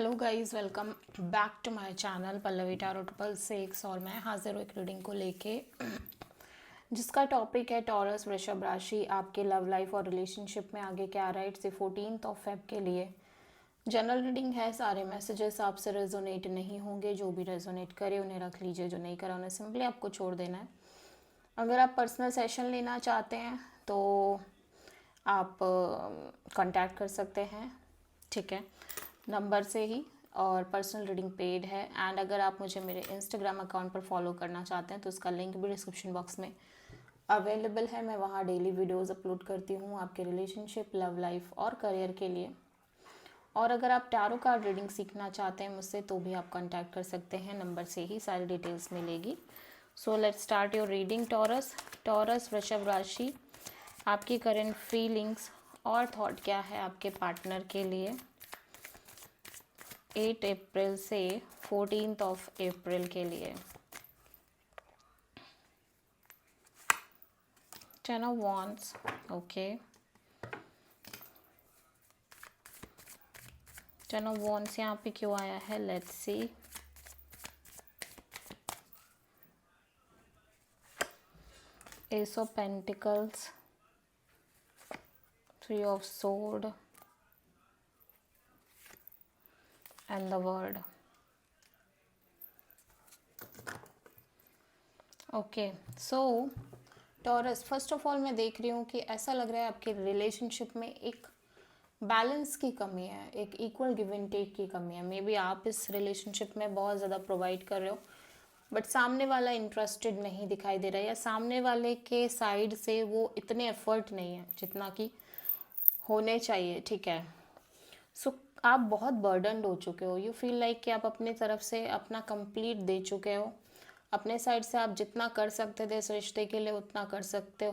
Hello guys, welcome back to my channel Pallavi tarot 666 और मैं हाजिर हूँ एक रीडिंग को लेके जिसका टॉपिक है टॉरस वृषभ राशि। आपके लव लाइफ और रिलेशनशिप में आगे क्या राइट से 14 फेब के लिए जनरल रीडिंग है। सारे मैसेजेस आपसे रेजोनेट नहीं होंगे, जो भी रेजोनेट करे उन्हें रख लीजिए, जो नहीं करा उन्हें सिंपली आपको छोड़ देना है। अगर आप पर्सनल सेशन लेना चाहते हैं तो आप कांटेक्ट कर सकते हैं, ठीक है, नंबर से ही। और पर्सनल रीडिंग पेड है। एंड अगर आप मुझे मेरे इंस्टाग्राम अकाउंट पर फॉलो करना चाहते हैं तो उसका लिंक भी डिस्क्रिप्शन बॉक्स में अवेलेबल है। मैं वहाँ डेली वीडियोस अपलोड करती हूँ आपके रिलेशनशिप, लव लाइफ और करियर के लिए। और अगर आप टैरो कार्ड रीडिंग सीखना चाहते हैं मुझसे तो भी आप कांटेक्ट कर सकते हैं, नंबर से ही सारी डिटेल्स मिलेगी। So let's start your reading. Taurus वृषभ राशि, आपकी करंट फीलिंग्स और थॉट क्या है आपके पार्टनर के लिए 8 अप्रैल से 14 अप्रैल के लिए। 10 of Wands, okay. 10 of Wands यहाँ पे क्यों आया है, let's C. Ace of Pentacles, 3 of Swords and the World, okay. So taurus, first of all मैं देख रही हूँ कि ऐसा लग रहा है आपके रिलेशनशिप में एक बैलेंस की कमी है, एक इक्वल गिव एंड टेक की कमी है। मे बी आप इस रिलेशनशिप में बहुत ज़्यादा प्रोवाइड कर रहे हो बट सामने वाला इंटरेस्टेड नहीं दिखाई दे रहा है, या सामने वाले के साइड से वो इतने एफर्ट नहीं है जितना कि होने चाहिए, ठीक है। सो आप बहुत बर्डनड हो चुके हो। यू फील लाइक कि आप अपनी तरफ से अपना कंप्लीट दे चुके हो। अपने साइड से आप जितना कर सकते थे इस रिश्ते के लिए उतना कर सकते हो,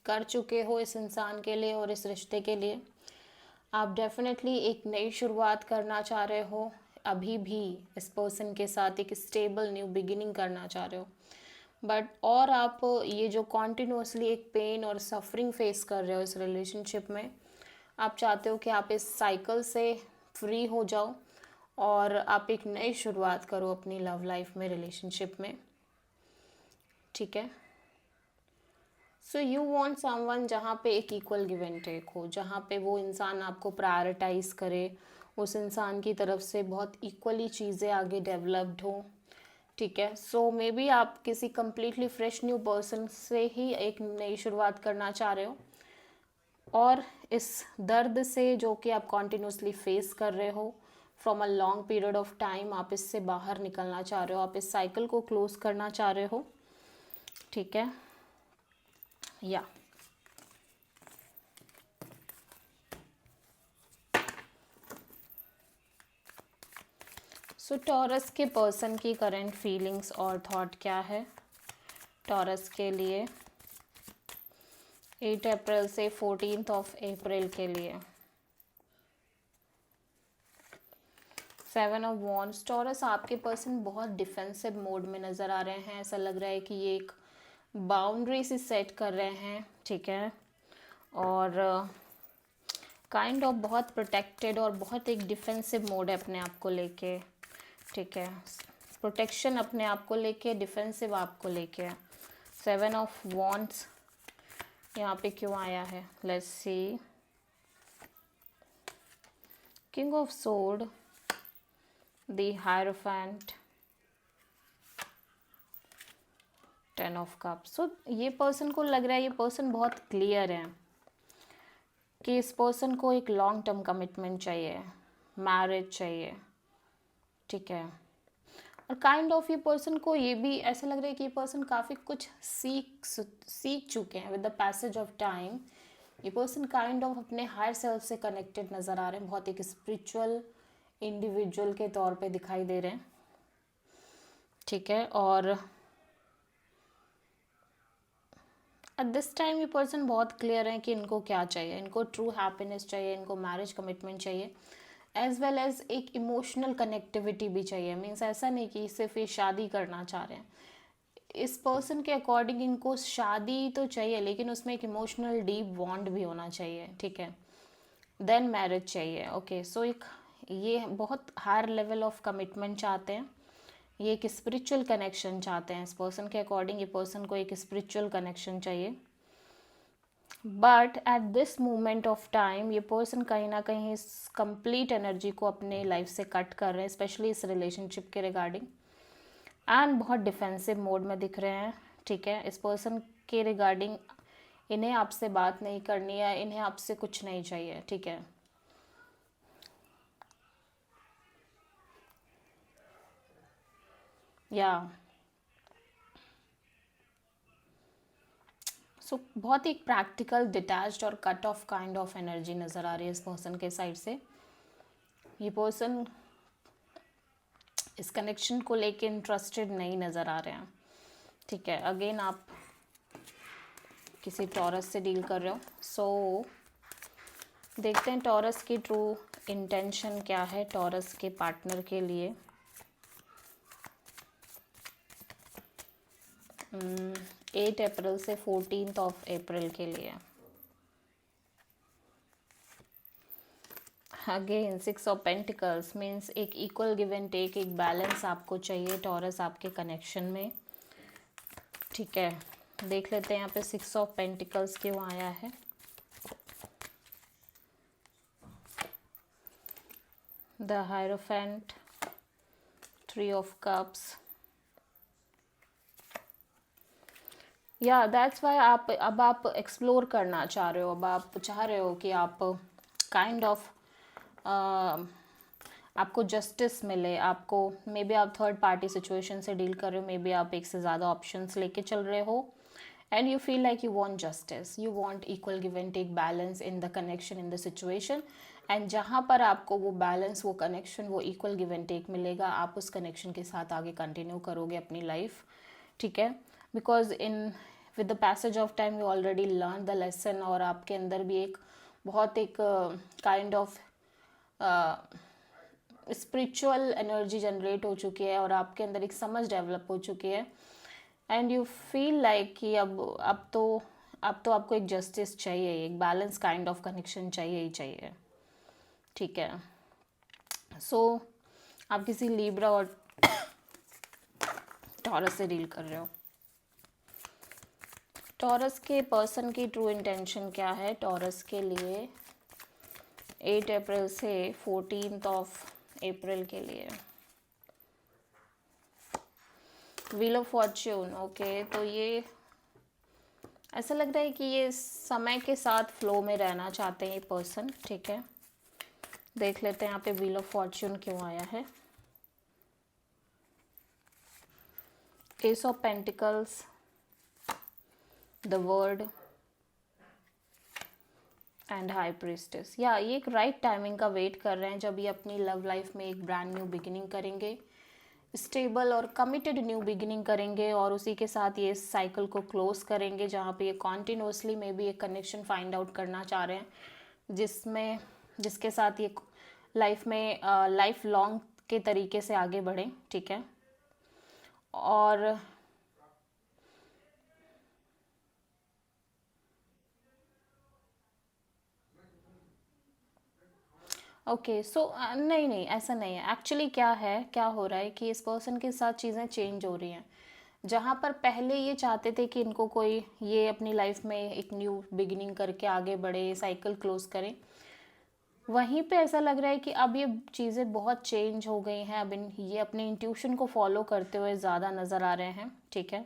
कर चुके हो इस इंसान के लिए और इस रिश्ते के लिए। आप डेफिनेटली एक नई शुरुआत करना चाह रहे हो, अभी भी इस पर्सन के साथ एक स्टेबल न्यू बिगिनिंग करना चाह रहे हो। बट और आप ये जो कॉन्टिन्यूसली एक पेन और सफरिंग फेस कर रहे हो इस रिलेशनशिप में, आप चाहते हो कि आप इस साइकिल से फ्री हो जाओ और आप एक नई शुरुआत करो अपनी लव लाइफ में, रिलेशनशिप में, ठीक है। सो यू वांट समवन जहाँ पे एक इक्वल गिव एंड टेक हो, जहाँ पे वो इंसान आपको प्रायोरिटाइज करे, उस इंसान की तरफ से बहुत इक्वली चीज़ें आगे डेवलप्ड हो, ठीक है। सो मे बी आप किसी कम्प्लीटली फ्रेश न्यू पर्सन से ही एक नई शुरुआत करना चाह रहे हो और इस दर्द से जो कि आप कॉन्टिन्यूसली फेस कर रहे हो from a long period of time, आप इससे बाहर निकलना चाह रहे हो, आप इस साइकिल को क्लोज करना चाह रहे हो, ठीक है। या सो टॉरस के पर्सन की करंट फीलिंग्स और थॉट क्या है टॉरस के लिए 8 अप्रैल से 14 अप्रैल के लिए। 7 ऑफ वॉन्ड्स, टॉरस आपके पर्सन बहुत डिफेंसिव मोड में नज़र आ रहे हैं। ऐसा लग रहा है कि ये एक बाउंड्री से सेट कर रहे हैं, ठीक है, और काइंड ऑफ बहुत प्रोटेक्टेड और बहुत एक डिफेंसिव मोड है अपने आप को लेके, ठीक है। प्रोटेक्शन अपने आप को लेके, डिफेंसिव आपको लेके। 7 ऑफ वॉन्ड्स यहाँ पे क्यों आया है, let's see. King of sword, the hierophant, 10 of cup. So ये पर्सन को लग रहा है, ये पर्सन बहुत क्लियर है कि इस पर्सन को एक लॉन्ग टर्म कमिटमेंट चाहिए, मैरिज चाहिए, ठीक है। और काइंड ऑफ ये पर्सन को ये भी ऐसा लग रहा है कि ये पर्सन काफ़ी कुछ सीख चुके हैं with the passage of time. ये पर्सन काइंड ऑफ अपने हायर सेल्फ से कनेक्टेड नज़र आ रहे हैं, बहुत एक स्पिरिचुअल इंडिविजुअल के तौर पे दिखाई दे रहे हैं, ठीक है। और एट दिस टाइम ये पर्सन बहुत क्लियर है कि इनको क्या चाहिए। इनको ट्रू हैप्पीनेस चाहिए, इनको मैरिज कमिटमेंट चाहिए, एज वेल एज एक इमोशनल कनेक्टिविटी भी चाहिए। मीन्स ऐसा नहीं कि सिर्फ ये शादी करना चाह रहे हैं। इस पर्सन के अकॉर्डिंग इनको शादी तो चाहिए लेकिन उसमें एक इमोशनल डीप बॉन्ड भी होना चाहिए, ठीक है। देन मैरिज चाहिए, ओके। सो एक ये बहुत हायर लेवल ऑफ कमिटमेंट चाहते हैं, ये एक स्पिरिचुअल कनेक्शन चाहते हैं। इस पर्सन के अकॉर्डिंग ये पर्सन को एक स्पिरिचुअल कनेक्शन चाहिए। But at this moment of time ये पर्सन कहीं ना कहीं इस कंप्लीट एनर्जी को अपने लाइफ से कट कर रहे हैं, स्पेशली इस रिलेशनशिप के रिगार्डिंग, एंड बहुत डिफेंसिव मोड में दिख रहे हैं। ठीक है, इस पर्सन के रिगार्डिंग इन्हें आपसे बात नहीं करनी है, इन्हें आपसे कुछ नहीं चाहिए। ठीक है, या सो बहुत ही प्रैक्टिकल, डिटैच्ड और cut off kind of energy नज़र आ रही है इस पर्सन के साइड से। ये पर्सन इस कनेक्शन को लेके इंटरेस्टेड नहीं नज़र आ रहे हैं। ठीक है, अगेन आप किसी टॉरस से डील कर रहे हो। सो देखते हैं टॉरस की ट्रू इंटेंशन क्या है टॉरस के पार्टनर के लिए। 8 अप्रैल से 14 अप्रैल के लिए। अगेन 6 ऑफ पेंटिकल्स मीन्स एक इक्वल गिव एंड टेक, एक बैलेंस आपको चाहिए टॉरस आपके कनेक्शन में। ठीक है, देख लेते हैं यहाँ पे 6 ऑफ पेंटिकल्स क्यों आया है। द हायरोफेंट, 3 ऑफ कप्स, या दैट्स वाई आप एक्सप्लोर करना चाह रहे हो। अब आप चाह रहे हो कि आप काइंड ऑफ आपको जस्टिस मिले, आपको मे बी आप थर्ड पार्टी सिचुएशन से डील कर रहे हो, मे बी आप एक से ज़्यादा ऑप्शंस लेके चल रहे हो, and you feel like you want justice, you want equal give and take, balance in the connection, in the situation. And जहाँ पर आपको वो बैलेंस, वो कनेक्शन, वो इक्वल गिव एंड टेक मिलेगा, आप उस कनेक्शन के साथ आगे कंटिन्यू करोगे अपनी लाइफ। ठीक है, because in with the passage of time you already learn the lesson, और आपके अंदर भी एक बहुत एक kind of spiritual energy generate हो चुकी है, और आपके अंदर एक समझ डेवलप हो चुकी है, एंड यू फील लाइक कि अब तो आपको एक जस्टिस चाहिए, एक बैलेंस काइंड ऑफ कनेक्शन चाहिए ही चाहिए। ठीक है, सो आप किसी लिब्रा और टॉरस से डील कर रहे हो। टॉरस के पर्सन की ट्रू इंटेंशन क्या है टॉरस के लिए 8 अप्रैल से 14 अप्रैल के लिए। व्हील ऑफ फॉर्च्यून, ओके, तो ये ऐसा लग रहा है कि ये समय के साथ फ्लो में रहना चाहते हैं ये पर्सन। ठीक है, देख लेते हैं यहाँ पे व्हील ऑफ फॉर्च्यून क्यों आया है। S of pentacles, the word and high priestess. या ये एक राइट टाइमिंग का वेट कर रहे हैं जब ये अपनी लव लाइफ में एक ब्रांड न्यू बिगिनिंग करेंगे, स्टेबल और कमिटेड न्यू बिगिनिंग करेंगे, और उसी के साथ ये साइकिल को क्लोज करेंगे जहाँ पे ये कॉन्टिन्यूसली में भी एक कनेक्शन फाइंड आउट करना चाह रहे हैं जिसके साथ ये लाइफ में लाइफ लॉन्ग के तरीके से आगे बढ़ें। ठीक है, और ओके, सो नहीं नहीं, ऐसा नहीं है। एक्चुअली क्या हो रहा है कि इस पर्सन के साथ चीज़ें चेंज हो रही हैं। जहाँ पर पहले ये चाहते थे कि इनको कोई ये अपनी लाइफ में एक न्यू बिगिनिंग करके आगे बढ़े, साइकिल क्लोज करें, वहीं पे ऐसा लग रहा है कि अब ये चीज़ें बहुत चेंज हो गई हैं। अब ये अपने इंट्यूशन को फॉलो करते हुए ज़्यादा नज़र आ रहे हैं। ठीक है,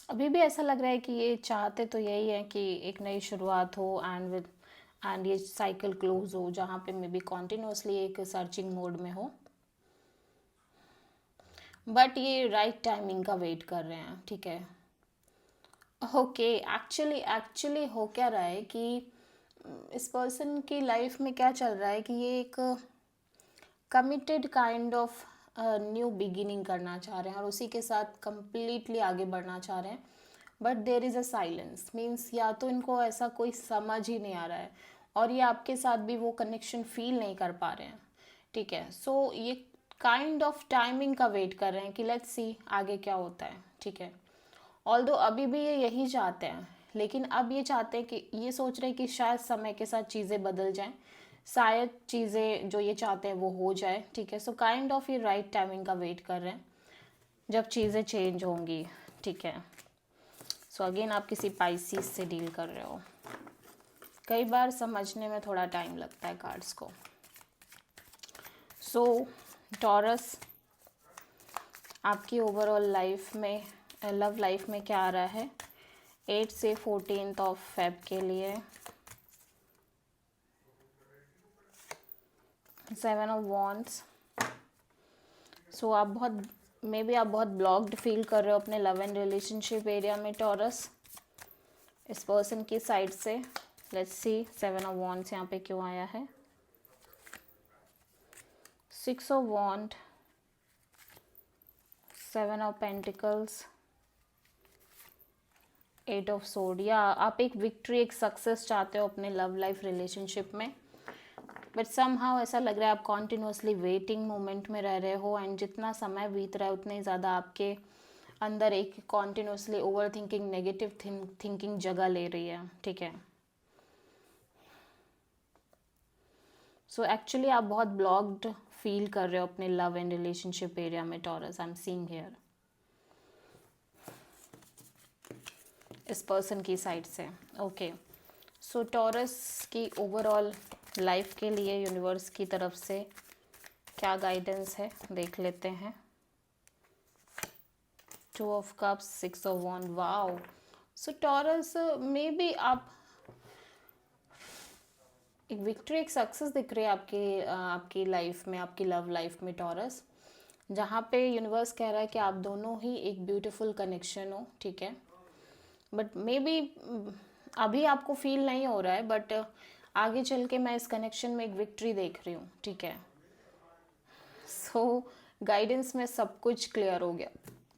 अभी भी ऐसा लग रहा है कि ये चाहते तो यही है कि एक नई शुरुआत हो, एंड ये साइकिल क्लोज हो जहाँ पे मे बी कॉन्टिन्यूसली एक सर्चिंग मोड में हो, बट ये राइट टाइमिंग का वेट कर रहे हैं। ठीक है, ओके, एक्चुअली हो क्या रहा है कि इस पर्सन की लाइफ में क्या चल रहा है कि ये एक committed kind of new beginning करना चाह रहे हैं, और उसी के साथ कंप्लीटली आगे बढ़ना चाह रहे हैं, but there is a silence, means या तो इनको ऐसा कोई समझ ही नहीं आ रहा है, और ये आपके साथ भी वो कनेक्शन फील नहीं कर पा रहे हैं। ठीक है, सो ये काइंड ऑफ टाइमिंग का वेट कर रहे हैं कि लेट्स सी आगे क्या होता है। ठीक है, ऑल्दो अभी भी ये यही चाहते हैं, लेकिन अब ये चाहते हैं कि ये सोच रहे हैं कि शायद समय के साथ चीज़ें बदल जाएं, शायद चीज़ें जो ये चाहते हैं वो हो जाए, ठीक है। सो काइंड ऑफ ये राइट टाइमिंग का वेट कर रहे हैं जब चीज़ें चेंज होंगी, ठीक है। सो अगेन आप किसी पाइसिस से डील कर रहे हो। कई बार समझने में थोड़ा टाइम लगता है कार्ड्स को। सो टॉरस, आपकी ओवरऑल लाइफ में, लव लाइफ में क्या आ रहा है 8 से 14 ऑफ फेब के लिए। 7 ऑफ वॉन्ड्स। सो आप बहुत, मे बी आप बहुत ब्लॉक्ड फील कर रहे हो अपने लव एंड रिलेशनशिप एरिया में टॉरस, इस पर्सन की साइड से। लेट्स सी 7 ऑफ वॉन्ड्स यहाँ पे क्यों आया है। 6 of wand, 7 of pentacles, 8 of sword. या आप एक विक्ट्री, एक सक्सेस चाहते हो अपने लव लाइफ रिलेशनशिप में, बट समहाउ ऐसा लग रहा है आप कॉन्टिन्यूसली वेटिंग मोमेंट में रह रहे हो, एंड जितना समय बीत रहा है उतने ही ज़्यादा आपके अंदर एक continuously over thinking, negative thinking जगह ले रही है, ठीक है। सो एक्चुअली आप बहुत ब्लॉक्ड फील कर रहे हो अपने लव एंड रिलेशनशिप एरिया में taurus, I am seeing here, इस पर्सन की साइड से। ओके, सो टॉरस की ओवरऑल लाइफ के लिए यूनिवर्स की तरफ से क्या गाइडेंस है देख लेते हैं। 2 of cups, 6 of wand. Wow, so Taurus may be आप एक विक्ट्री, एक सक्सेस दिख रही है आपकी लाइफ में, आपकी लव लाइफ में टॉरस, जहाँ पे यूनिवर्स कह रहा है कि आप दोनों ही एक ब्यूटीफुल कनेक्शन हो, ठीक है। बट मे बी अभी आपको फील नहीं हो रहा है, बट आगे चल के मैं इस कनेक्शन में एक विक्ट्री देख रही हूँ, ठीक है। सो गाइडेंस में सब कुछ क्लियर हो गया।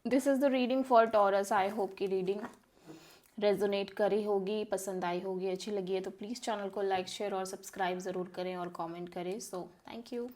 This is the reading for taurus. I hope की रीडिंग रेजोनेट करी होगी, पसंद आई होगी, अच्छी लगी है तो प्लीज़ चैनल को लाइक, शेयर और सब्सक्राइब ज़रूर करें और कमेंट करें। So thank you.